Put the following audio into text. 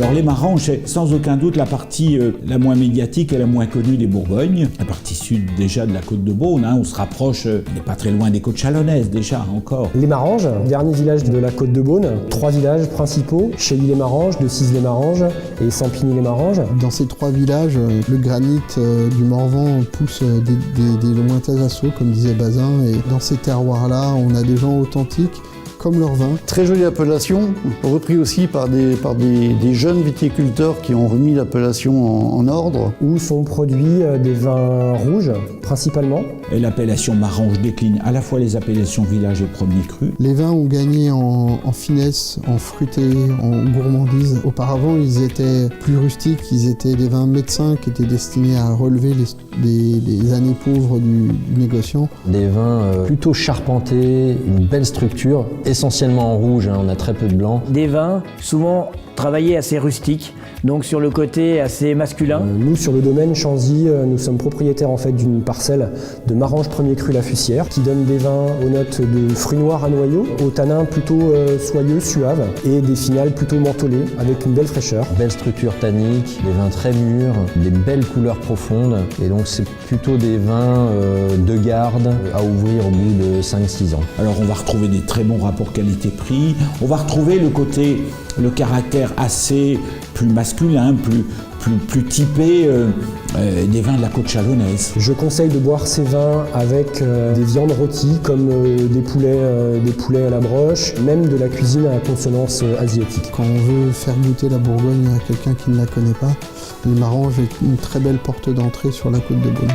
Alors les Maranges, c'est sans aucun doute la partie la moins médiatique et la moins connue des Bourgognes. La partie sud déjà de la côte de Beaune, on se rapproche, on n'est pas très loin des côtes chalonnaises déjà encore. Les Maranges, dernier village de la côte de Beaune, 3 villages principaux, Chély-les-Maranges, Decize-les-Maranges et Sampigny-les-Maranges. Dans ces 3 villages, le granit du Morvan pousse des lointains assauts, comme disait Bazin, et dans ces terroirs-là, on a des gens authentiques, comme leur vin. Très jolie appellation, repris aussi par des jeunes viticulteurs qui ont remis l'appellation en ordre. Où sont produits des vins rouges, principalement. Et l'appellation Marange décline à la fois les appellations village et premier cru. Les vins ont gagné en finesse, en fruité, en gourmandise. Auparavant, ils étaient plus rustiques, ils étaient des vins médecins qui étaient destinés à relever les années pauvres du négociant. Des vins plutôt charpentés, une belle structure, essentiellement en rouge, on a très peu de blanc. Des vins souvent travaillés assez rustiques, donc sur le côté assez masculin. Nous, sur le domaine Chanzy, nous sommes propriétaires en fait d'une parcelle de Marange premier cru La Fussière qui donne des vins aux notes de fruits noirs à noyaux, aux tanins plutôt soyeux, suaves et des finales plutôt mentholées avec une belle fraîcheur. Belle structure tannique, des vins très mûrs, des belles couleurs profondes et donc c'est plutôt des vins de garde à ouvrir au bout de 5-6 ans. Alors on va retrouver des très bons rapports qualité-prix, on va retrouver le caractère assez plus masculin, plus typé des vins de la côte chalonnaise. Je conseille de boire ces vins avec des viandes rôties comme des poulets à la broche, même de la cuisine à consonance asiatique. Quand on veut faire goûter la Bourgogne à quelqu'un qui ne la connaît pas, les Maranges est une très belle porte d'entrée sur la côte de Beaune.